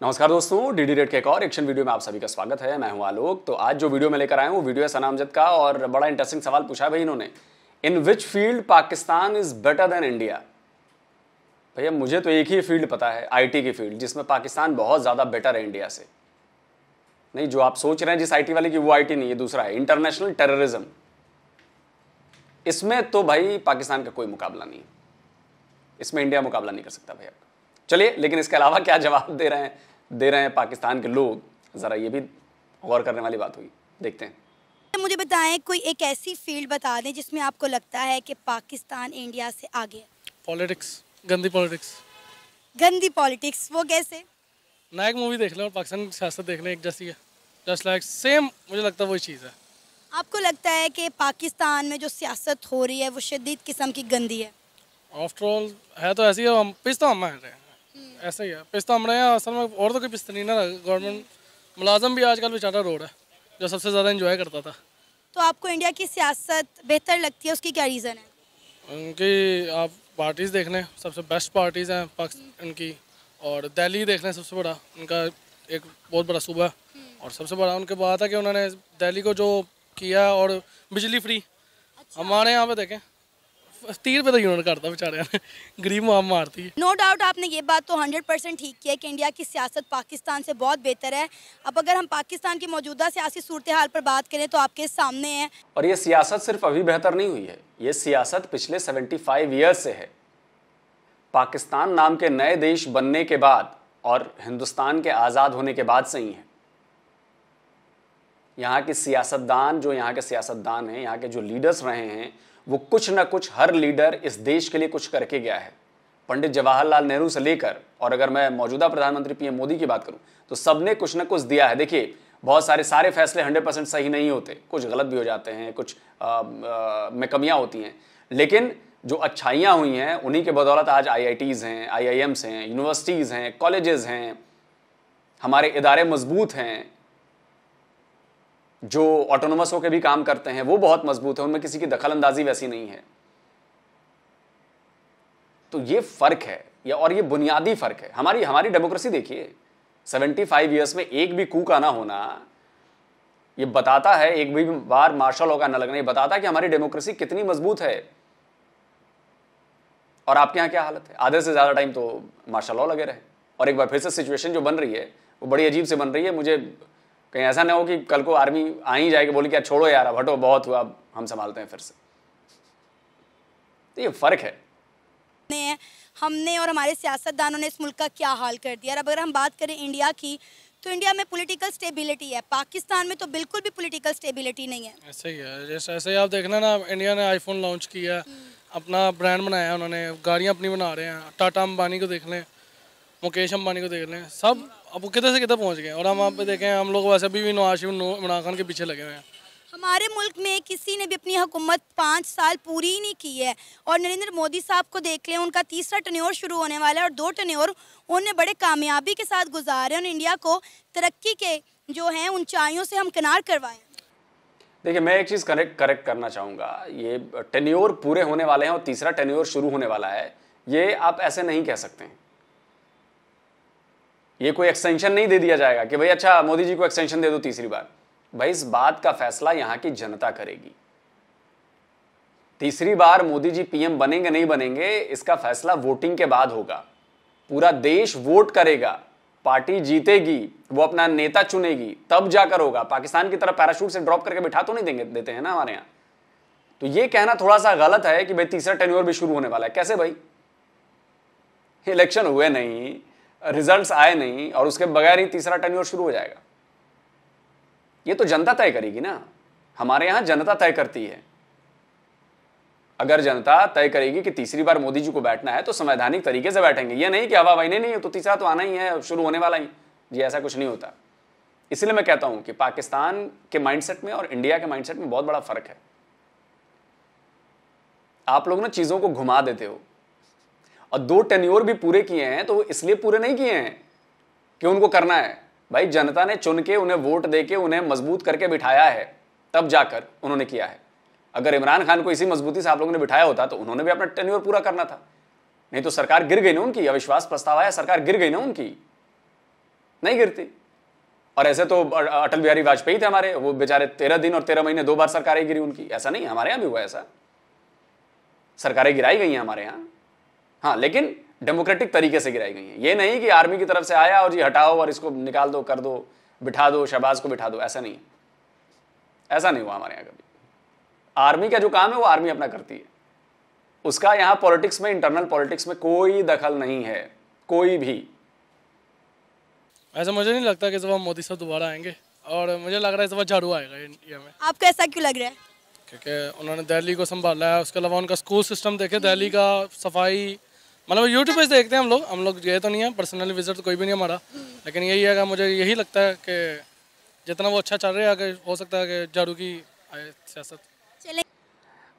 नमस्कार दोस्तों, DD red के एक और एक्शन वीडियो में आप सभी का स्वागत है। मैं हूं आलोक। तो आज जो वीडियो में लेकर आया हूं वो वीडियो है सना अमजद का, और बड़ा इंटरेस्टिंग सवाल पूछा है भाई इन्होंने, in which field Pakistan is better than India. भैया मुझे तो एक ही फील्ड पता है, आईटी की फील्ड, जिसमें पाकिस्तान बहुत ज्यादा बेटर है इंडिया से। नहीं, जो आप सोच रहे हैं जिस आईटी वाले की, वो आईटी नहीं, ये दूसरा है, इंटरनेशनल टेररिज्म। इसमें तो भाई पाकिस्तान का कोई मुकाबला नहीं, इसमें इंडिया मुकाबला नहीं कर सकता भैया। चलिए, लेकिन इसके अलावा क्या जवाब दे रहे हैं पाकिस्तान के लोग, जरा ये भी गौर करने वाली बात हुई। देखते हैं। मुझे बताएं, कोई एक ऐसी फील्ड बता दें जिसमें आपको लगता है कि पाकिस्तान इंडिया से आगे है। पॉलिटिक्स, गंदी पॉलिटिक्स। गंदी पॉलिटिक्स, वो कैसे? नायक मूवी देख लें और पाकिस्तान की सियासत देख लें, एक जैसी है, जस्ट लाइक सेम। मुझे लगता है वही चीज़ है। आपको लगता है कि पाकिस्तान में जो सियासत हो रही है वो शदीद किस्म की गंदी है? आफ्टर ऑल है तो ऐसी है, हम पिस तो हम रहे हैं, ऐसा ही है, पिस तो हम रहे हैं असल में, और तो कोई पिस नहीं ना। गवर्नमेंट मुलाजम भी आजकल बेचारा रो रहा है, जो सबसे ज़्यादा इंजॉय करता था। तो आपको इंडिया की सियासत बेहतर लगती है, उसकी क्या रीज़न है? उनकी आप पार्टीज़ देख लें, सबसे बेस्ट पार्टीज़ हैं पाकिस्तान की। और दिल्ली देख लें, सबसे बड़ा उनका एक बहुत बड़ा सूबा है। और सबसे बड़ा उनके बात है कि उन्होंने दिल्ली को जो किया, और बिजली फ्री। हमारे यहाँ पे देखें, 30 रुपये तो यूनिट करता बेचारे ने, गरीब माम मारती है। नो डाउट आपने ये बात तो 100% ठीक की है कि इंडिया की सियासत पाकिस्तान से बहुत बेहतर है। अब अगर हम पाकिस्तान की मौजूदा सियासी सूरत हाल पर बात करें तो आपके सामने है। और ये सियासत सिर्फ अभी बेहतर नहीं हुई है, ये सियासत पिछले 75 ईयर्स से है। पाकिस्तान नाम के नए देश बनने के बाद और हिंदुस्तान के आज़ाद होने के बाद से ही है। यहाँ के सियासतदान हैं, यहाँ के जो लीडर्स रहे हैं, वो कुछ ना कुछ, हर लीडर इस देश के लिए कुछ करके गया है। पंडित जवाहरलाल नेहरू से लेकर, और अगर मैं मौजूदा प्रधानमंत्री पीएम मोदी की बात करूं, तो सबने कुछ ना कुछ दिया है। देखिए, बहुत सारे फैसले 100% सही नहीं होते, कुछ गलत भी हो जाते हैं, कुछ में कमियां होती हैं, लेकिन जो अच्छाइयां हुई हैं उन्हीं के बदौलत आज IITs हैं, IIMs हैं, यूनिवर्सिटीज़ हैं, कॉलेजेस हैं, हमारे इदारे मजबूत हैं। जो ऑटोनोमस होकर भी काम करते हैं वो बहुत मजबूत है, उनमें किसी की दखल अंदाजी वैसी नहीं है। तो ये फर्क है, और ये बुनियादी फर्क है। हमारी डेमोक्रेसी देखिए, 75 ईयर्स में एक भी कू का ना होना, ये बताता है, एक भी बार मार्शल लॉ का ना लगना, ये बताता है कि हमारी डेमोक्रेसी कितनी मजबूत है। और आपके यहाँ क्या हालत है? आधे से ज्यादा टाइम तो मार्शल लॉ लगे रहे, और एक बार फिर से सिचुएशन जो बन रही है वो बड़ी अजीब से बन रही है। मुझे कहीं ऐसा ना हो कि कल को आर्मी आ ही जाए कि बोले क्या, छोड़ो यार, अब हटो, बहुत हुआ, अब हम संभालते हैं फिर से। तो ये फर्क है। हमने और हमारे सियासतदानों ने इस मुल्क का क्या हाल कर दिया। अब अगर हम बात करें इंडिया की, तो इंडिया में पॉलिटिकल स्टेबिलिटी है, पाकिस्तान में तो बिल्कुल भी पॉलिटिकल स्टेबिलिटी नहीं है। ऐसे ही है, जैसे ऐसे ही आप देखना ना, इंडिया ने आईफोन लॉन्च किया, अपना ब्रांड बनाया, उन्होंने गाड़ियाँ अपनी बना रहे हैं। टाटा अंबानी को देख लें, मुकेश अंबानी को देख लें, सब अब वो किधर से किधर पहुंच गए। और हम आप पे देखें, हम लोग वैसे भी नवाज शरीफ, इमरान खान के पीछे लगे हुए हैं। हमारे मुल्क में किसी ने भी अपनी हुकूमत 5 साल पूरी ही नहीं की है। और नरेंद्र मोदी साहब को देख लें, उनका तीसरा टर्न्योर शुरू होने वाला है, और 2 टर्न्योर उन्होंने बड़े कामयाबी के साथ गुजारे और इंडिया को तरक्की के जो हैं ऊंचाइयों से हम किनार करवाएं। देखिए, मैं एक चीज़ करेक्ट करना चाहूँगा। ये टेन्योर पूरे होने वाले हैं और तीसरा टेन्योर शुरू होने वाला है, ये आप ऐसे नहीं कह सकते हैं। ये कोई एक्सटेंशन नहीं दे दिया जाएगा कि भाई अच्छा मोदी जी को एक्सटेंशन दे दो तीसरी बार। भाई इस बात का फैसला यहाँ की जनता करेगी। तीसरी बार मोदी जी पीएम बनेंगे नहीं बनेंगे, इसका फैसला वोटिंग के बाद होगा। पूरा देश वोट करेगा, पार्टी जीतेगी, वो अपना नेता चुनेगी, तब जाकर होगा। पाकिस्तान की तरह पैराशूट से ड्रॉप करके बिठा तो नहीं देते हैं ना हमारे यहाँ। तो ये कहना थोड़ा सा गलत है कि भाई तीसरा टेन्योर भी शुरू होने वाला है। कैसे भाई? इलेक्शन हुए नहीं, रिजल्ट्स आए नहीं, और उसके बगैर ही तीसरा टेन्योर शुरू हो जाएगा? ये तो जनता तय करेगी ना। हमारे यहां जनता तय करती है। अगर जनता तय करेगी कि तीसरी बार मोदी जी को बैठना है तो संवैधानिक तरीके से बैठेंगे। ये नहीं कि हवा बहने नहीं है तो तीसरा तो आना ही है, शुरू होने वाला ही जी, ऐसा कुछ नहीं होता। इसलिए मैं कहता हूं कि पाकिस्तान के माइंडसेट में और इंडिया के माइंडसेट में बहुत बड़ा फर्क है। आप लोग ना चीजों को घुमा देते हो, और 2 टेन्योर भी पूरे किए हैं तो वो इसलिए पूरे नहीं किए हैं कि उनको करना है। भाई जनता ने चुन के, उन्हें वोट देके, उन्हें मजबूत करके बिठाया है, तब जाकर उन्होंने किया है। अगर इमरान खान को इसी मजबूती से आप लोगों ने बिठाया होता तो उन्होंने भी अपना टेन्योर पूरा करना था। नहीं तो सरकार गिर गई ना उनकी, अविश्वास प्रस्ताव आया, सरकार गिर गई ना उनकी। नहीं गिरती। और ऐसे तो अटल बिहारी वाजपेयी थे हमारे, वो बेचारे 13 दिन और 13 महीने 2 बार सरकारें गिरी उनकी। ऐसा नहीं, हमारे यहाँ भी हुआ ऐसा, सरकारें गिराई गई हैं हमारे यहाँ। हाँ, लेकिन डेमोक्रेटिक तरीके से गिराई गई हैं। ये नहीं कि आर्मी की तरफ से आया और जी हटाओ और इसको निकाल दो, कर दो, बिठा दो, शहबाज को बिठा दो, ऐसा नहीं, ऐसा नहीं हुआ हमारे यहाँ कभी। आर्मी का जो काम है वो आर्मी अपना करती है, उसका यहाँ पॉलिटिक्स में, इंटरनल पॉलिटिक्स में कोई दखल नहीं है, कोई भी। ऐसा मुझे नहीं लगता कि इस बार मोदी साहब दोबारा आएंगे, और मुझे लग रहा है इस बार झाड़ू आएगा इंडिया में। आपको ऐसा क्यों लग रहा है? क्योंकि उन्होंने दिल्ली को संभाला है, उसके अलावा उनका स्कूल सिस्टम देखे, दिल्ली का सफाई, मतलब यूट्यूब पे देखते हैं हम लोग गए तो नहीं है, पर्सनली विजिट तो कोई भी नहीं हमारा, लेकिन यही है कि मुझे यही लगता है कि जितना वो अच्छा चल रहा है आगे हो सकता है कि झाड़ू की आए सियासत। चले,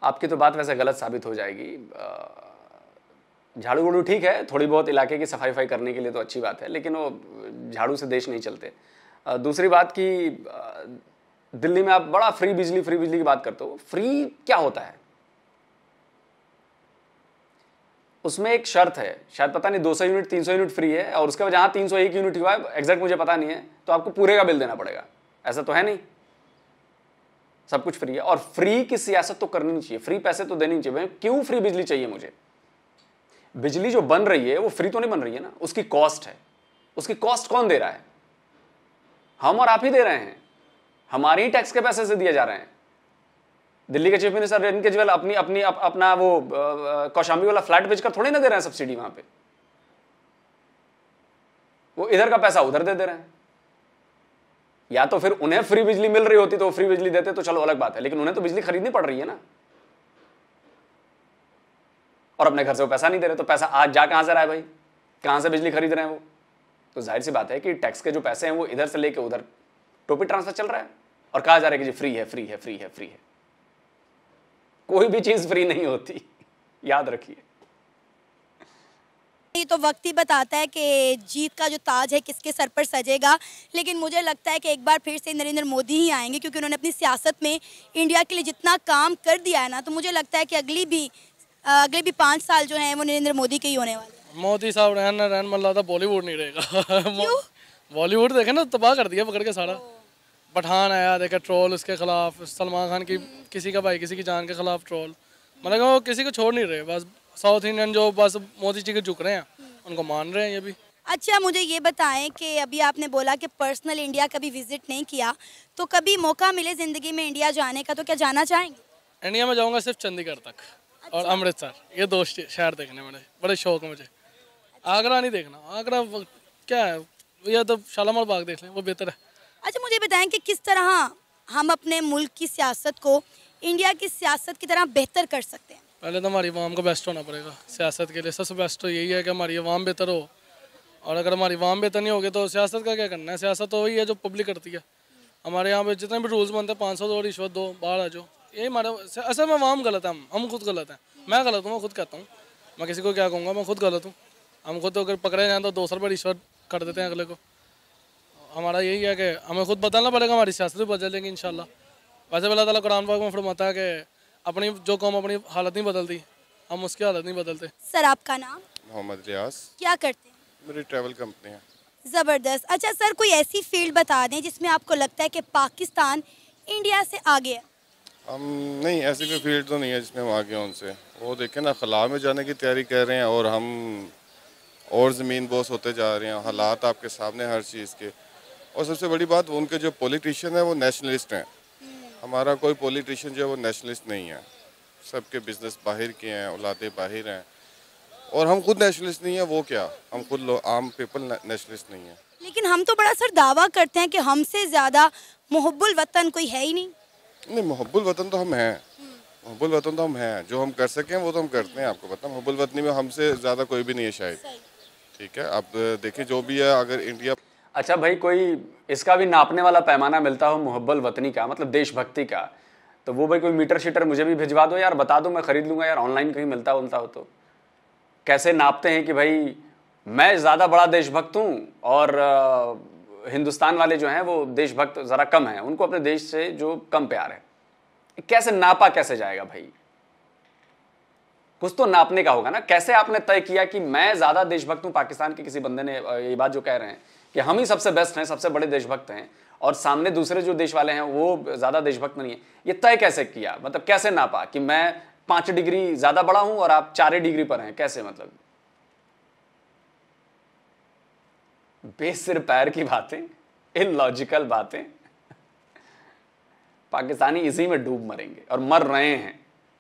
आपकी तो बात वैसे गलत साबित हो जाएगी। झाड़ू वाड़ू ठीक है, थोड़ी बहुत इलाके की सफाई वफाई करने के लिए तो अच्छी बात है, लेकिन वो झाड़ू से देश नहीं चलते। दूसरी बात कि दिल्ली में आप बड़ा फ्री बिजली की बात करते हो। फ्री क्या होता है? उसमें एक शर्त है, शायद पता नहीं 200 यूनिट 300 यूनिट फ्री है, और उसके बाद जहाँ 301 यूनिट हुआ है, एग्जैक्ट मुझे पता नहीं है, तो आपको पूरे का बिल देना पड़ेगा। ऐसा तो है नहीं, सब कुछ फ्री है। और फ्री की सियासत तो करनी नहीं चाहिए, फ्री पैसे तो देनी चाहिए। क्यों फ्री बिजली चाहिए मुझे? बिजली जो बन रही है वो फ्री तो नहीं बन रही है ना, उसकी कॉस्ट है। उसकी कॉस्ट कौन दे रहा है? हम और आप ही दे रहे हैं, हमारे ही टैक्स के पैसे से दिए जा रहे हैं। दिल्ली के चीफ मिनिस्टर अरविंद केजरीवाल अपना वो कौशाम्बी वाला फ्लैट बेचकर थोड़ी ना दे रहे हैं सब्सिडी वहां पे, वो इधर का पैसा उधर दे रहे हैं। या तो फिर उन्हें फ्री बिजली मिल रही होती तो वो फ्री बिजली देते तो चलो अलग बात है, लेकिन उन्हें तो बिजली खरीदनी पड़ रही है ना, और अपने घर से वो पैसा नहीं दे रहे, तो पैसा आज जा कहां से रहा है भाई? कहां से बिजली खरीद रहे हैं वो? तो जाहिर सी बात है कि टैक्स के जो पैसे हैं वो इधर से लेके उधर टोपी ट्रांसफर चल रहा है, और कहा जा रहा है कि जी फ्री है, फ्री है, फ्री है, फ्री है। कोई भी चीज फ्री नहीं होती, याद रखिए। ये तो वक्त ही बताता है कि जीत का जो ताज है किसके सर पर सजेगा, लेकिन मुझे लगता है कि एक बार फिर से नरेंद्र मोदी ही आएंगे, क्योंकि उन्होंने अपनी सियासत में इंडिया के लिए जितना काम कर दिया है ना, तो मुझे लगता है कि अगले भी 5 साल जो हैं वो नरेंद्र मोदी के ही होने वाले हैं। मोदी साहब रहन मन लगता बॉलीवुड नहीं रहेगा। बॉलीवुड देखे ना, तबाह कर दिया पकड़ के सारा। पठान आया, देखा ट्रोल उसके खिलाफ, सलमान खान की किसी का भाई किसी की जान के खिलाफ ट्रोल, मतलब वो किसी को छोड़ नहीं रहे। बस साउथ इंडियन जो बस मोदी जी के झुक रहे हैं, उनको मान रहे हैं ये भी। अच्छा, मुझे ये बताएं कि अभी आपने बोला कि पर्सनल इंडिया कभी विजिट नहीं किया, तो कभी मौका मिले ज़िंदगी में इंडिया जाने का तो क्या जाना चाहेंगे? इंडिया में जाऊँगा सिर्फ चंडीगढ़ तक और अमृतसर, ये 2 शहर देखने में बड़े शौक है मुझे। आगरा नहीं देखना, आगरा क्या है, या तो शालीमार बाग देख लें, वो बेहतर है। अच्छा, मुझे बताएं कि किस तरह हम अपने मुल्क की सियासत को इंडिया की सियासत की तरह बेहतर कर सकते हैं? पहले तो हमारी आवाम को बेस्ट होना पड़ेगा सियासत के लिए। सबसे बेस्ट तो यही है कि हमारी आवाम बेहतर हो, और अगर हमारी आवाम बेहतर नहीं होगी तो सियासत का क्या करना है? सियासत तो वही है जो पब्लिक करती है। हमारे यहाँ पे जितने भी रूल्स बनते हैं, 500 दो, रिश्वत दो, बाहर आ जाओ, यही हमारे। असल में आवाम गलत है, हम खुद गलत हैं। मैं गलत हूँ, मैं खुद कहता हूँ, मैं किसी को क्या कहूँगा, मैं खुद गलत हूँ। हम खुद अगर पकड़े जाएँ तो 200 रुपये रिश्वत कर देते हैं अगले को। हमारा यही है कि हमें खुद बदलना पड़ेगा, हमारी सियासत भी बदलेंगे इंशाल्लाह। वैसे अल्लाह ताला कुरान पाक में फरमाता है कि अपनी जो कौम अपनी हालत नहीं बदलती, हम उसकी हालत नहीं बदलते। सर, आपका नाम? मोहम्मद रियाज। क्या करते हैं? मेरी ट्रैवल कंपनी है। ज़बरदस्त। अच्छा सर, कोई ऐसी फील्ड बता दें जिसमें आपको लगता है कि पाकिस्तान इंडिया से आगे है? हम नहीं, ऐसी कोई फील्ड तो नहीं है जिसमें हम आगे हैं उनसे। वो देखें ना, खला में जाने की तैयारी कर रहे हैं और हम और ज़मीन बोस होते जा रहे हैं। हालात आपके सामने हर चीज़ के। और सबसे बड़ी बात, उनके जो पॉलिटिशियन है वो नेशनलिस्ट हैं। हमारा कोई पॉलिटिशियन जो है वो नेशनलिस्ट नहीं है। सबके बिजनेस बाहर के हैं, औलादे बाहर हैं, और हम खुद नेशनलिस्ट नहीं है। वो क्या, हम खुद आम पीपल नेशनलिस्ट नहीं है। लेकिन हम तो बड़ा सर दावा करते हैं कि हमसे ज़्यादा मुहब्बुल वतन कोई है ही नहीं। नहीं, मुहब्बुल वतन तो हम हैं, मुहब्बुल वतन तो हम हैं। जो हम कर सकें वो तो हम करते हैं। आपको पता, मुहब्बुल वतनी में हमसे ज़्यादा कोई भी नहीं है शायद। ठीक है, आप देखिए जो भी है, अगर इंडिया। अच्छा भाई, कोई इसका भी नापने वाला पैमाना मिलता हो मुहब्बल वतनी का, मतलब देशभक्ति का, तो वो भाई कोई मीटर शीटर मुझे भी भिजवा दो यार, बता दो, मैं खरीद लूँगा यार, ऑनलाइन कहीं मिलता हो तो। कैसे नापते हैं कि भाई मैं ज़्यादा बड़ा देशभक्त हूँ और हिंदुस्तान वाले जो हैं वो देशभक्त ज़रा कम हैं, उनको अपने देश से जो कम प्यार है। कैसे नापा कैसे जाएगा भाई? कुछ तो नापने का होगा ना। कैसे आपने तय किया कि मैं ज़्यादा देशभक्त हूँ? पाकिस्तान के किसी बंदे ने ये बात जो कह रहे हैं कि हम ही सबसे बेस्ट हैं, सबसे बड़े देशभक्त हैं, और सामने दूसरे जो देश वाले हैं वो ज़्यादा देशभक्त नहीं है, ये तय कैसे किया? मतलब कैसे नापा कि मैं 5 डिग्री ज़्यादा बड़ा हूं और आप 4 डिग्री पर हैं? कैसे? मतलब बेसिर पैर की बातें, इलॉजिकल बातें। पाकिस्तानी इसी में डूब मरेंगे और मर रहे हैं।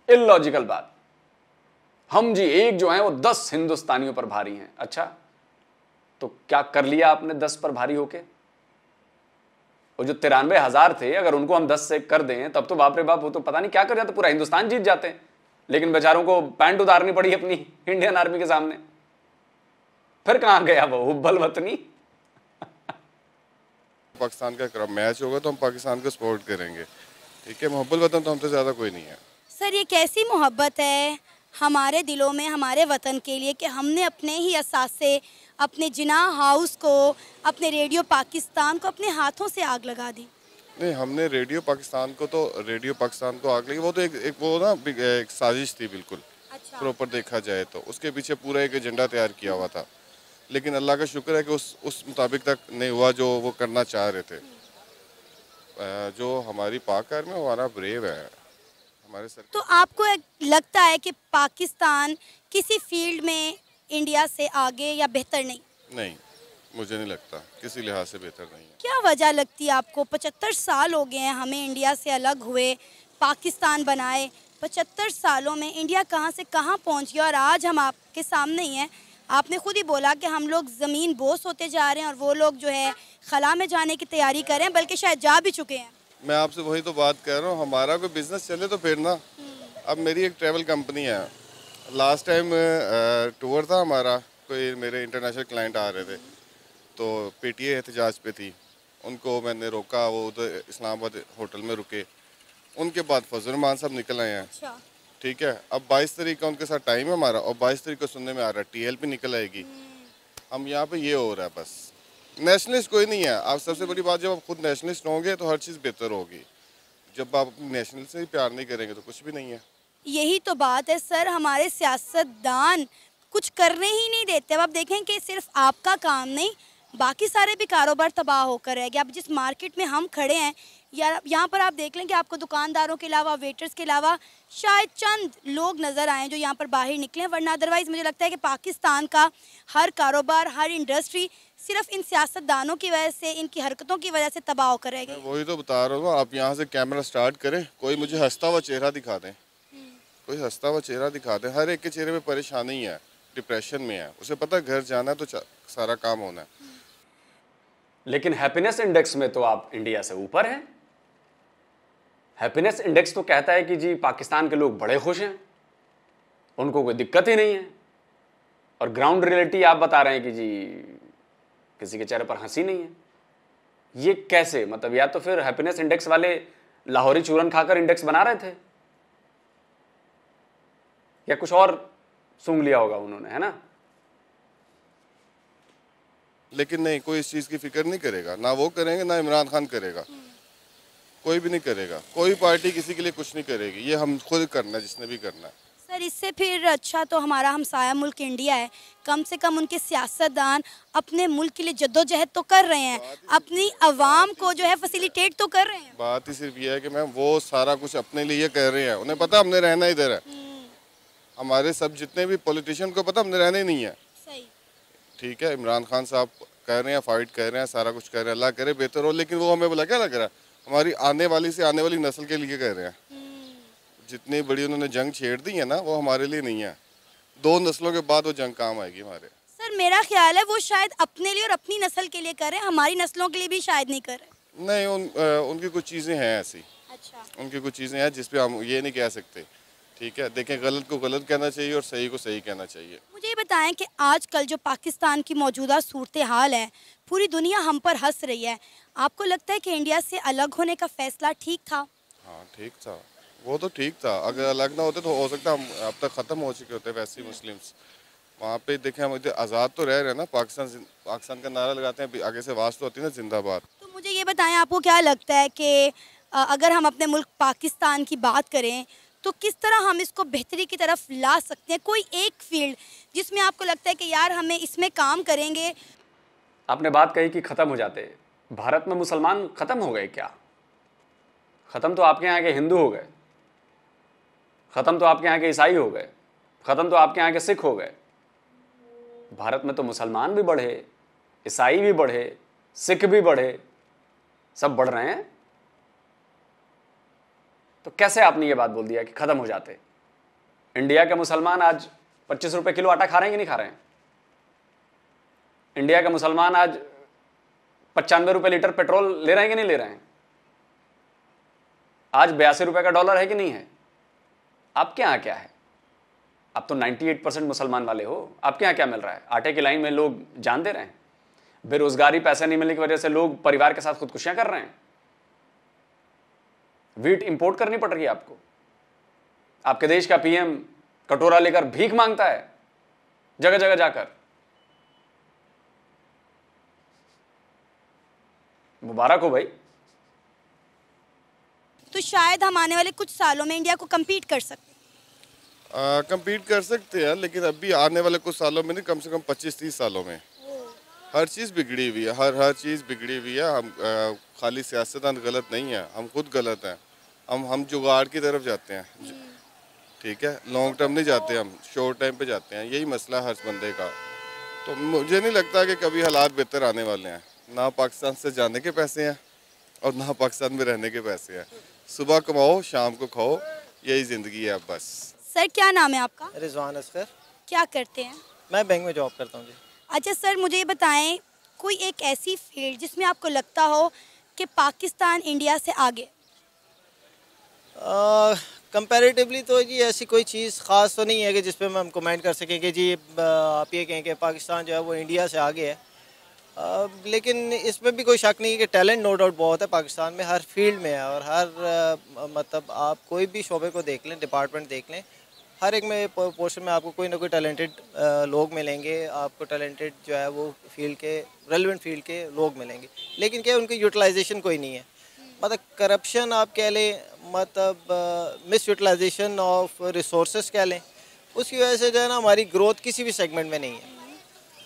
इलॉजिकल बात। हम जी एक जो हैं वो 10 हिंदुस्तानियों पर भारी हैं। अच्छा, तो क्या कर लिया आपने 10 पर भारी होके? वो जो 93,000 थे, अगर उनको हम 10 से कर दें तब तो बाप रे बाप, वो तो पता नहीं क्या कर जाते, पूरा हिंदुस्तान जीत जाते हैं। लेकिन बेचारों को पैंट उतारनी पड़ी अपनी इंडियन आर्मी के सामने। फिर कहां गया वो हुब्बल वतनी? पाकिस्तान का मैच होगा तो हम पाकिस्तान को सपोर्ट करेंगे, ठीक है। मोहब्बत वतन तो हमसे ज़्यादा कोई नहीं है। सर, ये कैसी मोहब्बत है हमारे दिलों में हमारे वतन के लिए कि हमने अपने ही असासे, अपने जिनाह हाउस को, अपने रेडियो पाकिस्तान को अपने हाथों से आग लगा दी? नहीं, हमने रेडियो पाकिस्तान को आग लगी, वो तो एक वो ना एक साजिश थी बिल्कुल। अच्छा। प्रॉपर देखा जाए तो उसके पीछे पूरा एक एजेंडा तैयार किया हुआ था, लेकिन अल्लाह का शुक्र है कि उस मुताबिक तक नहीं हुआ जो वो करना चाह रहे थे। जो हमारी पाक आर्मी है वो हमारा ब्रेव है, हमारे सर। तो आपको लगता है कि पाकिस्तान किसी फील्ड में इंडिया से आगे या बेहतर नहीं? नहीं, मुझे नहीं लगता किसी लिहाज से बेहतर नहीं है। क्या वजह लगती है आपको? 75 साल हो गए हैं हमें इंडिया से अलग हुए, पाकिस्तान बनाए। 75 सालों में इंडिया कहां से कहां पहुंच गया और आज हम आपके सामने ही हैं। आपने खुद ही बोला कि हम लोग ज़मीन बोस होते जा रहे हैं और वो लोग जो है खला में जाने की तैयारी कर रहे हैं, बल्कि शायद जा भी चुके हैं। मैं आपसे वही तो बात कर रहा हूँ, हमारा कोई बिजनेस चले तो फिर ना। अब मेरी एक ट्रैवल कंपनी है, लास्ट टाइम टूर था हमारा, कोई मेरे इंटरनेशनल क्लाइंट आ रहे थे, तो पीटीए एहतजाज पे थी, उनको मैंने रोका, वो उधर इस्लामाबाद होटल में रुके। उनके बाद फजल रहमान साहब निकल आए हैं। अच्छा। ठीक है, अब 22 तारीख का उनके साथ टाइम है हमारा, और 22 तारीख को सुनने में आ रहा है टीएलपी निकल आएगी। हम यहाँ पे ये हो रहा है, बस नेशनलिस्ट कोई नहीं है। आप सबसे बड़ी बात, जब आप खुद नेशनलिस्ट होंगे तो हर चीज़ बेहतर होगी। जब आप नेशनल से ही प्यार नहीं करेंगे तो कुछ भी नहीं है। यही तो बात है सर, हमारे सियासतदान कुछ करने ही नहीं देते। अब आप देखें कि सिर्फ आपका काम नहीं, बाकी सारे भी कारोबार तबाह होकर रह गए। अब जिस मार्केट में हम खड़े हैं या यहाँ पर आप देख लें कि आपको दुकानदारों के अलावा, वेटर्स के अलावा शायद चंद लोग नज़र आए जो यहाँ पर बाहर निकले हैं, वरना अदरवाइज़ मुझे लगता है कि पाकिस्तान का हर कारोबार, हर इंडस्ट्री सिर्फ इन सियासतदानों की वजह से, इनकी हरकतों की वजह से तबाह होकर रह गई। वही तो बता रहा हूँ, आप यहाँ से कैमरा स्टार्ट करें, कोई मुझे हंसता हुआ चेहरा दिखा दें, कोई हंसता हुआ चेहरा दिखा दें। हर एक के चेहरे में परेशानी है, डिप्रेशन में है, उसे पता घर जाना है तो सारा काम होना है। लेकिन हैप्पीनेस इंडेक्स में तो आप इंडिया से ऊपर हैं। हैप्पीनेस इंडेक्स तो कहता है कि जी पाकिस्तान के लोग बड़े खुश हैं, उनको कोई दिक्कत ही नहीं है, और ग्राउंड रियलिटी आप बता रहे हैं कि जी किसी के चेहरे पर हंसी नहीं है। ये कैसे? मतलब या तो फिर हैप्पीनेस इंडेक्स वाले लाहौरी चूरन खाकर इंडेक्स बना रहे थे, या कुछ और सूंघ लिया होगा उन्होंने, है ना? लेकिन नहीं, कोई इस चीज़ की फिक्र नहीं करेगा, ना वो करेंगे ना इमरान खान करेगा, कोई भी नहीं करेगा। कोई पार्टी किसी के लिए कुछ नहीं करेगी, ये हम खुद करना है, जिसने भी करना है। सर, इससे फिर अच्छा तो हमारा हमसाया मुल्क इंडिया है, कम से कम उनके सियासतदान अपने मुल्क के लिए जद्दोजहद तो कर रहे हैं, अपनी आवाम को जो है फैसिलिटेट तो कर रहे हैं। बात ही सिर्फ ये है कि मैम वो सारा कुछ अपने लिए कर रहे हैं, उन्हें पता हमने रहना इधर है। हमारे सब जितने भी पॉलिटिशियन को पता हमने रहना ही नहीं है। सही। ठीक है, इमरान खान साहब कर रहे हैं, फाइट कर रहे हैं, सारा कुछ कर रहे हैं, अल्लाह करे बेहतर हो, लेकिन वो हमें बोला क्या लग रहा है, हमारी आने वाली नस्ल के लिए कर रहे हैं। जितनी बड़ी उन्होंने जंग छेड़ दी है ना, वो हमारे लिए नहीं है, 2 नस्लों के बाद वो जंग काम आएगी हमारे। सर, मेरा ख्याल है वो शायद अपने लिए और अपनी नस्ल के लिए कर रहे हैं, हमारी नस्लों के लिए भी शायद नहीं कर रहे। नहीं, उनकी कुछ चीज़ें हैं ऐसी। अच्छा। उनकी कुछ चीज़ें हैं जिस पे हम ये नहीं कह सकते। ठीक है, देखें, गलत को गलत कहना चाहिए और सही को सही कहना चाहिए। मुझे ये बताएं कि आजकल जो पाकिस्तान की मौजूदा सूरत हाल है, पूरी दुनिया हम पर हंस रही है, आपको लगता है कि इंडिया से अलग होने का फैसला ठीक था? हाँ, ठीक था, वो तो ठीक था। अगर अलग ना होते तो हो सकता हम अब तक ख़त्म हो चुके होते वैसे मुस्लिम्स। वहाँ पे देखें, हम आज़ाद तो रह रहे हैं ना, पाकिस्तान का नारा लगाते हैं, आगे से आवाज़ तो होती है ना, जिंदाबाद। तो मुझे ये बताएं, आपको क्या लगता है कि अगर हम अपने मुल्क पाकिस्तान की बात करें तो किस तरह हम इसको बेहतरी की तरफ ला सकते हैं? कोई एक फील्ड जिसमें आपको लगता है कि यार हमें इसमें काम करेंगे। आपने बात कही कि ख़त्म हो जाते, भारत में मुसलमान ख़त्म हो गए क्या? ख़त्म तो आपके यहाँ के हिंदू हो गए, ख़त्म तो आपके यहाँ के ईसाई हो गए, ख़त्म तो आपके यहाँ के सिख हो गए। भारत में तो मुसलमान भी बढ़े, ईसाई भी बढ़े, सिख भी बढ़े, सब बढ़ रहे हैं। तो कैसे आपने ये बात बोल दिया कि ख़त्म हो जाते? इंडिया के मुसलमान आज 25 रुपए किलो आटा खा रहे हैं कि नहीं खा रहे हैं? इंडिया के मुसलमान आज 95 रुपए लीटर पेट्रोल ले रहे हैं कि नहीं ले रहे हैं? आज 82 रुपए का डॉलर है कि नहीं है? आपके यहाँ क्या है? आप तो 98% मुसलमान वाले हो, आपके यहाँ क्या मिल रहा है? आटे की लाइन में लोग जान दे रहे हैं, बेरोजगारी, पैसे नहीं मिलने की वजह से लोग परिवार के साथ खुदकुशियां कर रहे हैं, वीट इंपोर्ट करनी पड़ रही है आपको, आपके देश का पीएम कटोरा लेकर भीख मांगता है जगह जगह जाकर। मुबारक हो भाई। तो शायद हम आने वाले कुछ सालों में इंडिया को कम्पीट कर सकते हैं। कम्पीट कर सकते हैं, लेकिन अभी आने वाले कुछ सालों में नहीं, कम से कम 25-30 सालों में हर चीज़ बिगड़ी हुई है। हर चीज़ बिगड़ी हुई है। हम खाली सियासतदान गलत नहीं है, हम खुद गलत हैं। हम जुगाड़ की तरफ जाते हैं, ठीक है, लॉन्ग टर्म नहीं जाते, हम शॉर्ट टाइम पे जाते हैं। यही मसला है हर बंदे का। तो मुझे नहीं लगता कि कभी हालात बेहतर आने वाले हैं। ना पाकिस्तान से जाने के पैसे हैं और ना पाकिस्तान में रहने के पैसे हैं। सुबह कमाओ, शाम को खाओ, यही ज़िंदगी है बस। सर क्या नाम है आपका? रिजवान असगर। क्या करते हैं? मैं बैंक में जॉब करता हूँ जी। अच्छा सर, मुझे ये बताएं, कोई एक ऐसी फील्ड जिसमें आपको लगता हो कि पाकिस्तान इंडिया से आगे? कंपैरेटिवली तो जी ऐसी कोई चीज़ ख़ास तो नहीं है कि जिस पे हम कमेंट कर सकें कि जी आप ये कहें कि पाकिस्तान जो है वो इंडिया से आगे है। लेकिन इसमें भी कोई शक नहीं है कि टैलेंट नो डाउट बहुत है पाकिस्तान में, हर फील्ड में है। और हर मतलब आप कोई भी शोबे को देख लें, डिपार्टमेंट देख लें, हर एक में पोर्शन में आपको कोई ना कोई टैलेंटेड लोग मिलेंगे। आपको टैलेंटेड जो है वो फील्ड के, रेलेवेंट फील्ड के लोग मिलेंगे। लेकिन क्या उनकी यूटिलाइजेशन कोई नहीं है। मतलब करप्शन आप कह लें, मतलब मिस यूटिलाइजेशन ऑफ रिसोर्सेज कह लें, उसकी वजह से जो है ना हमारी ग्रोथ किसी भी सेगमेंट में नहीं है।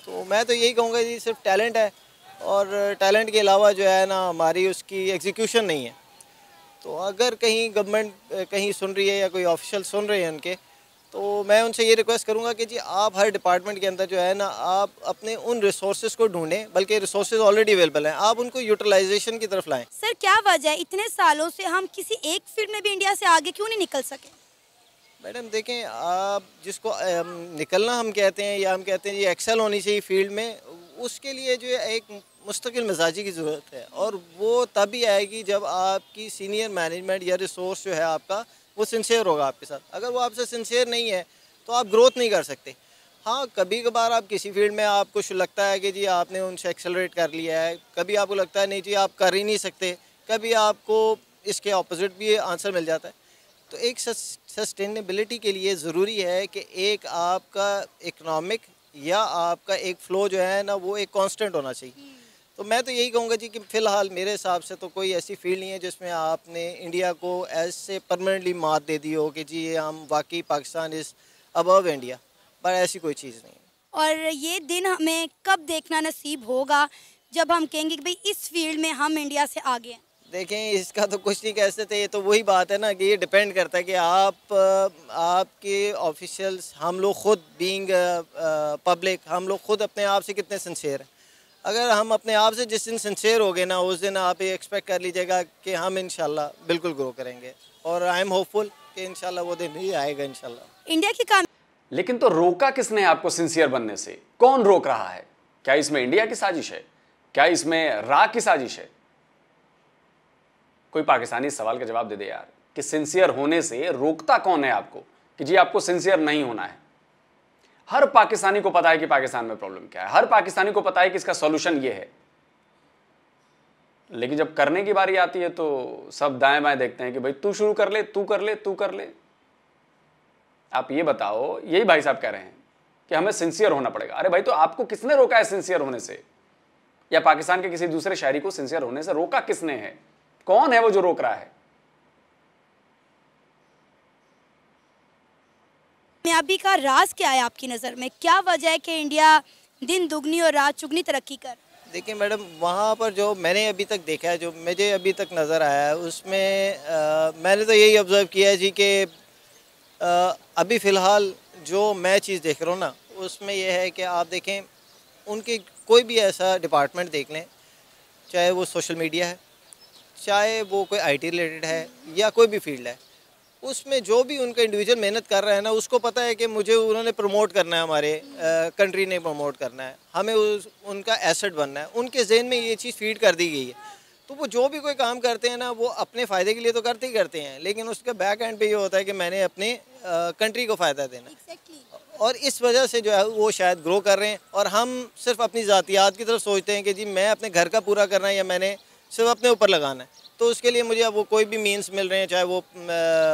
तो मैं तो यही कहूँगा जी सिर्फ टैलेंट है, और टैलेंट के अलावा जो है ना हमारी उसकी एग्जीक्यूशन नहीं है। तो अगर कहीं गवर्नमेंट कहीं सुन रही है या कोई ऑफिशियल सुन रहे हैं उनके, तो मैं उनसे ये रिक्वेस्ट करूंगा कि जी आप हर डिपार्टमेंट के अंदर जो है ना आप अपने उन रिसोर्सेज को ढूंढें, बल्कि रिसोर्सेज ऑलरेडी अवेलेबल हैं, आप उनको यूटिलाइजेशन की तरफ लाएं। सर क्या वजह है इतने सालों से हम किसी एक फील्ड में भी इंडिया से आगे क्यों नहीं निकल सके? मैडम देखें, आप जिसको निकलना हम कहते हैं या हम कहते हैं ये एक्सेल होनी चाहिए फील्ड में, उसके लिए जो है एक मुस्तकिल मिजाजी की ज़रूरत है। और वो तभी आएगी जब आपकी सीनियर मैनेजमेंट या रिसोर्स जो है आपका वो सिंसियर होगा आपके साथ। अगर वो आपसे सिंसियर नहीं है तो आप ग्रोथ नहीं कर सकते। हाँ, कभी कभार आप किसी फील्ड में आपको लगता है कि जी आपने उनसे एक्सेलरेट कर लिया है, कभी आपको लगता है नहीं जी आप कर ही नहीं सकते, कभी आपको इसके ऑपोजिट भी आंसर मिल जाता है। तो एक सस्टेनेबिलिटी के लिए ज़रूरी है कि एक आपका इकनॉमिक या आपका एक फ़्लो जो है ना वो एक कांस्टेंट होना चाहिए। तो मैं तो यही कहूँगा जी कि फ़िलहाल मेरे हिसाब से तो कोई ऐसी फील्ड नहीं है जिसमें आपने इंडिया को ऐसे परमानेंटली मात दे दी हो कि जी ये हम वाकई पाकिस्तान इज़ अबव इंडिया, पर ऐसी कोई चीज़ नहीं है। और ये दिन हमें कब देखना नसीब होगा जब हम कहेंगे कि भाई इस फील्ड में हम इंडिया से आगे हैं? देखें, इसका तो कुछ नहीं कह सकते। ये तो वही बात है ना कि ये डिपेंड करता है कि आपके ऑफिशियल्स, हम लोग खुद बीइंग पब्लिक, हम लोग खुद अपने आप से कितने सिंसियर हैं। अगर हम अपने आप से जिस दिन सिंसियर हो गए ना, उस दिन आप ये एक्सपेक्ट कर लीजिएगा कि हम इंशाल्लाह बिल्कुल ग्रो करेंगे। और आई एम होपफुल कि इंशाल्लाह वो दिन ही आएगा इंशाल्लाह। इंडिया की काम। लेकिन तो रोका किसने आपको सिंसियर बनने से? कौन रोक रहा है? क्या इसमें इंडिया की साजिश है? क्या इसमें राग की साजिश है? कोई पाकिस्तानी इस सवाल का जवाब दे दे यार, कि सिंसियर होने से रोकता कौन है आपको कि जी आपको सिंसियर नहीं होना है? हर पाकिस्तानी को पता है कि पाकिस्तान में प्रॉब्लम क्या है, हर पाकिस्तानी को पता है कि इसका सॉल्यूशन ये है। लेकिन जब करने की बारी आती है तो सब दाएं बाएं देखते हैं कि भाई तू शुरू कर ले, तू कर ले, तू कर ले। आप ये बताओ, यही भाई साहब कह रहे हैं कि हमें सिंसियर होना पड़ेगा। अरे भाई, तो आपको किसने रोका है सिंसियर होने से? या पाकिस्तान के किसी दूसरे शहरी को सिंसियर होने से रोका किसने है? कौन है वो जो रोक रहा है? कामयाबी का राज क्या है आपकी नज़र में? क्या वजह है कि इंडिया दिन दुगनी और रात चुगनी तरक्की कर? देखिए मैडम, वहाँ पर जो मैंने अभी तक देखा है, जो मुझे अभी तक नज़र आया है, उसमें मैंने तो यही ऑब्ज़र्व किया है जी कि अभी फ़िलहाल जो मैं चीज़ देख रहा हूँ ना, उसमें यह है कि आप देखें उनके कोई भी ऐसा डिपार्टमेंट देख लें, चाहे वो सोशल मीडिया है, चाहे वो कोई आईटी रिलेटेड है या कोई भी फील्ड है, उसमें जो भी उनका इंडिविजुअल मेहनत कर रहा है ना, उसको पता है कि मुझे उन्होंने प्रमोट करना है, हमारे कंट्री ने प्रमोट करना है, हमें उनका एसेट बनना है। उनके जहन में ये चीज़ फीड कर दी गई है, तो वो जो भी कोई काम करते हैं ना, वो अपने फ़ायदे के लिए तो करते ही करते हैं, लेकिन उसके बैक एंड पे ये होता है कि मैंने अपने कंट्री को फ़ायदा देना है। और इस वजह से जो है वो शायद ग्रो कर रहे हैं, और हम सिर्फ अपनी ज़ातियात की तरफ सोचते हैं कि जी मैं अपने घर का पूरा करना है या मैंने सिर्फ अपने ऊपर लगाना है। तो उसके लिए मुझे अब वो कोई भी मीन्स मिल रहे हैं, चाहे वो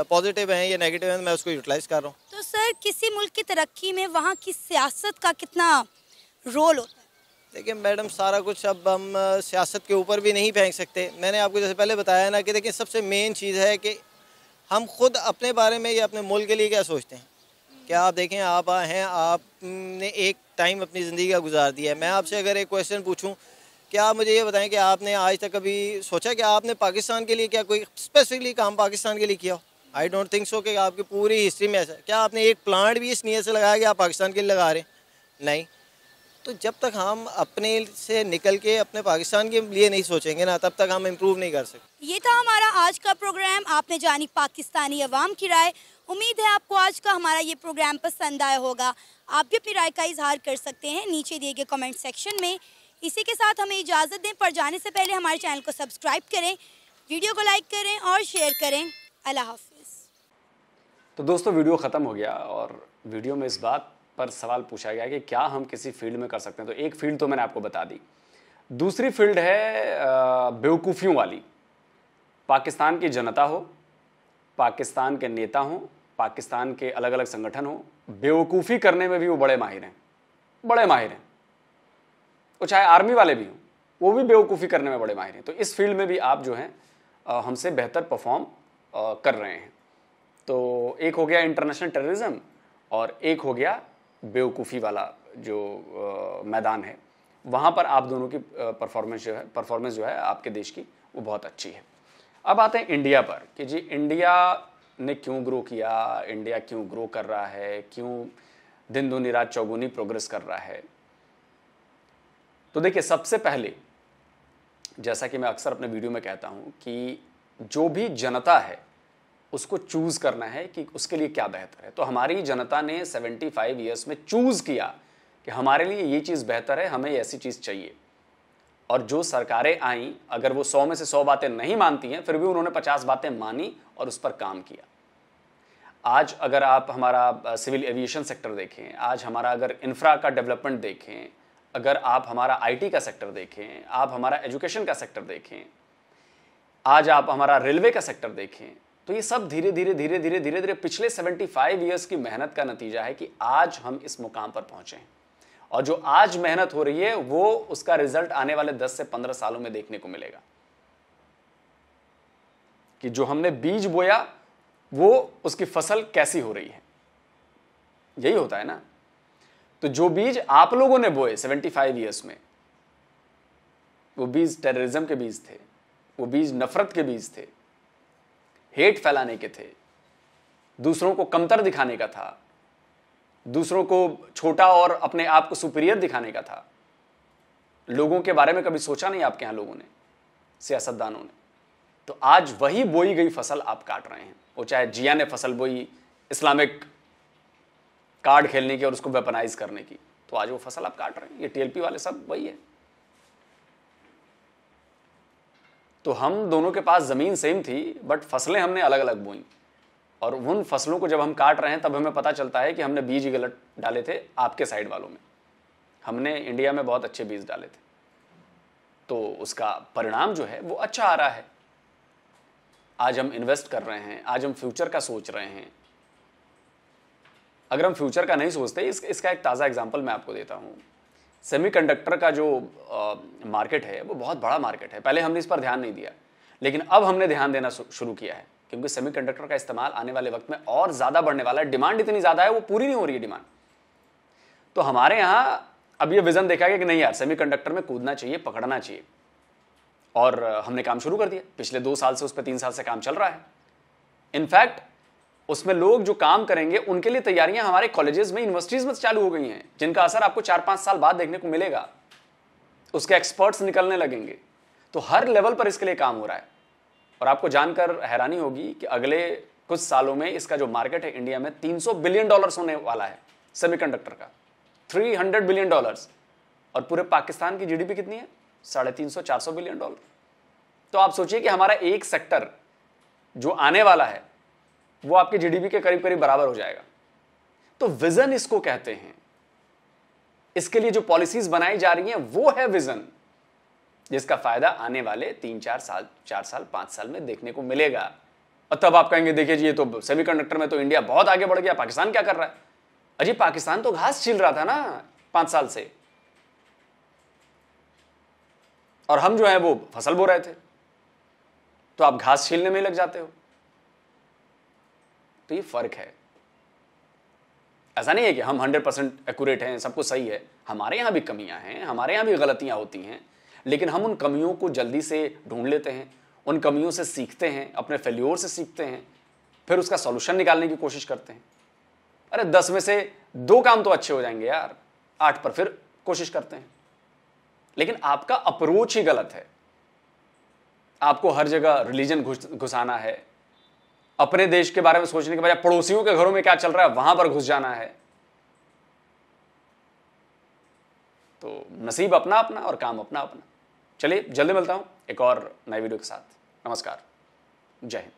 पॉजिटिव हैं या नेगेटिव हैं, मैं उसको यूटिलाइज़ कर रहा हूँ। तो सर, किसी मुल्क की तरक्की में वहाँ की सियासत का कितना रोल होता है? देखिए मैडम, सारा कुछ अब हम सियासत के ऊपर भी नहीं फेंक सकते। मैंने आपको जैसे पहले बताया ना कि देखिए सबसे मेन चीज़ है कि हम खुद अपने बारे में या अपने मुल्क के लिए क्या सोचते हैं। क्या आप देखें, आप हैं, आपने एक टाइम अपनी ज़िंदगी का गुजार दिया है। मैं आपसे अगर एक क्वेश्चन पूछूं, क्या आप मुझे ये बताएं कि आपने आज तक कभी सोचा कि आपने पाकिस्तान के लिए क्या कोई स्पेसिफिकली काम पाकिस्तान के लिए किया हो? आई डोंट थिंक सो कि आपकी पूरी हिस्ट्री में ऐसा। क्या आपने एक प्लांट भी इस नीयत से लगाया कि आप पाकिस्तान के लिए लगा रहे हैं? नहीं। तो जब तक हम अपने से निकल के अपने पाकिस्तान के लिए नहीं सोचेंगे ना, तब तक हम इम्प्रूव नहीं कर सकते। ये था हमारा आज का प्रोग्राम। आपने जानी पाकिस्तानी अवाम की राय। उम्मीद है आपको आज का हमारा ये प्रोग्राम पसंद आया होगा। आप भी अपनी राय का इजहार कर सकते हैं नीचे दिए गए कमेंट सेक्शन में। इसी के साथ हमें इजाज़त दें, पर जाने से पहले हमारे चैनल को सब्सक्राइब करें, वीडियो को लाइक करें और शेयर करें। अल्लाह हाफिज़। तो दोस्तों, वीडियो ख़त्म हो गया और वीडियो में इस बात पर सवाल पूछा गया कि क्या हम किसी फील्ड में कर सकते हैं। तो एक फील्ड तो मैंने आपको बता दी, दूसरी फील्ड है बेवकूफ़ियों वाली। पाकिस्तान की जनता हो, पाकिस्तान के नेता हों, पाकिस्तान के अलग अलग संगठन हो, बेवकूफ़ी करने में भी वो बड़े माहिर हैं, बड़े माहिर हैं। वो चाहे आर्मी वाले भी हों, वो भी बेवकूफ़ी करने में बड़े माहिर हैं। तो इस फील्ड में भी आप जो हैं हमसे बेहतर परफॉर्म कर रहे हैं। तो एक हो गया इंटरनेशनल टेररिज्म और एक हो गया बेवकूफ़ी वाला जो मैदान है, वहाँ पर आप दोनों की परफॉर्मेंस जो है आपके देश की, वो बहुत अच्छी है। अब आते हैं इंडिया पर कि जी इंडिया ने क्यों ग्रो किया, इंडिया क्यों ग्रो कर रहा है, क्यों दिन दूनी रात चौगुनी प्रोग्रेस कर रहा है। तो देखिए, सबसे पहले जैसा कि मैं अक्सर अपने वीडियो में कहता हूँ कि जो भी जनता है उसको चूज़ करना है कि उसके लिए क्या बेहतर है। तो हमारी जनता ने 75 ईयर्स में चूज़ किया कि हमारे लिए ये चीज़ बेहतर है, हमें ऐसी चीज़ चाहिए। और जो सरकारें आईं, अगर वो 100 में से 100 बातें नहीं मानती हैं, फिर भी उन्होंने 50 बातें मानी और उस पर काम किया। आज अगर आप हमारा सिविल एविएशन सेक्टर देखें, आज हमारा अगर इंफ्रा का डेवलपमेंट देखें, अगर आप हमारा आईटी का सेक्टर देखें, आप हमारा एजुकेशन का सेक्टर देखें, आज आप हमारा रेलवे का सेक्टर देखें, तो ये सब धीरे धीरे पिछले 75 ईयर्स की मेहनत का नतीजा है कि आज हम इस मुकाम पर पहुंचे हैं। और जो आज मेहनत हो रही है वो उसका रिजल्ट आने वाले 10 से 15 सालों में देखने को मिलेगा कि जो हमने बीज बोया वो उसकी फसल कैसी हो रही है। यही होता है ना। तो जो बीज आप लोगों ने बोए 75 ईयर्स में, वो बीज टेररिज्म के बीज थे, वो बीज नफरत के बीज थे, हेट फैलाने के थे, दूसरों को कमतर दिखाने का था, दूसरों को छोटा और अपने आप को सुपीरियर दिखाने का था। लोगों के बारे में कभी सोचा नहीं आपके यहां लोगों ने, सियासतदानों ने। तो आज वही बोई गई फसल आप काट रहे हैं। वो चाहे जिया ने फसल बोई इस्लामिक कार्ड खेलने की और उसको वेपनाइज करने की, तो आज वो फसल आप काट रहे हैं। ये टीएलपी वाले सब वही है। तो हम दोनों के पास जमीन सेम थी, बट फसलें हमने अलग अलग बोई। और उन फसलों को जब हम काट रहे हैं तब हमें पता चलता है कि हमने बीज ही गलत डाले थे आपके साइड वालों में। हमने इंडिया में बहुत अच्छे बीज डाले थे, तो उसका परिणाम जो है वो अच्छा आ रहा है। आज हम इन्वेस्ट कर रहे हैं, आज हम फ्यूचर का सोच रहे हैं। अगर हम फ्यूचर का नहीं सोचते, इसका एक ताज़ा एग्जांपल मैं आपको देता हूँ। सेमीकंडक्टर का जो मार्केट है वो बहुत बड़ा मार्केट है। पहले हमने इस पर ध्यान नहीं दिया, लेकिन अब हमने ध्यान देना शुरू किया है, क्योंकि सेमीकंडक्टर का इस्तेमाल आने वाले वक्त में और ज़्यादा बढ़ने वाला है। डिमांड इतनी ज़्यादा है, वो पूरी नहीं हो रही है डिमांड। तो हमारे यहाँ अब ये विजन देखा गया कि नहीं यार, सेमीकंडक्टर में कूदना चाहिए, पकड़ना चाहिए, और हमने काम शुरू कर दिया। पिछले 2 साल से, उस पर 3 साल से काम चल रहा है। इनफैक्ट उसमें लोग जो काम करेंगे उनके लिए तैयारियां हमारे कॉलेजेस में, यूनिवर्सिटीज में चालू हो गई हैं, जिनका असर आपको 4-5 साल बाद देखने को मिलेगा। उसके एक्सपर्ट्स निकलने लगेंगे। तो हर लेवल पर इसके लिए काम हो रहा है। और आपको जानकर हैरानी होगी कि अगले कुछ सालों में इसका जो मार्केट है इंडिया में $300 बिलियन होने वाला है सेमीकंडक्टर का, $300 बिलियन। और पूरे पाकिस्तान की जीडीपी कितनी है? 350-400 बिलियन डॉलर। तो आप सोचिए कि हमारा एक सेक्टर जो आने वाला है वो आपके जीडीपी के करीब करीब बराबर हो जाएगा। तो विजन इसको कहते हैं। इसके लिए जो पॉलिसीज बनाई जा रही हैं वो है विजन, जिसका फायदा आने वाले 3-4 साल, 4 साल, 5 साल में देखने को मिलेगा। और तब आप कहेंगे देखिए जी, ये तो सेमीकंडक्टर में तो इंडिया बहुत आगे बढ़ गया, पाकिस्तान क्या कर रहा है? अजी पाकिस्तान तो घास छील रहा था ना 5 साल से, और हम जो है वो फसल बो रहे थे। तो आप घास छीलने में लग जाते हो। तो ये फर्क है। ऐसा नहीं है कि हम 100% एक्यूरेट हैं, सब कुछ सही है। हमारे यहां भी कमियां हैं, हमारे यहां भी गलतियां होती हैं, लेकिन हम उन कमियों को जल्दी से ढूंढ लेते हैं, उन कमियों से सीखते हैं, अपने फेल्योर से सीखते हैं, फिर उसका सॉल्यूशन निकालने की कोशिश करते हैं। अरे 10 में से 2 काम तो अच्छे हो जाएंगे यार, 8 पर फिर कोशिश करते हैं। लेकिन आपका अप्रोच ही गलत है। आपको हर जगह रिलीजन घुसाना है, अपने देश के बारे में सोचने के बजाय पड़ोसियों के घरों में क्या चल रहा है वहां पर घुस जाना है। तो नसीब अपना अपना और काम अपना अपना। चलिए जल्दी मिलता हूं एक और नए वीडियो के साथ। नमस्कार, जय हिंद।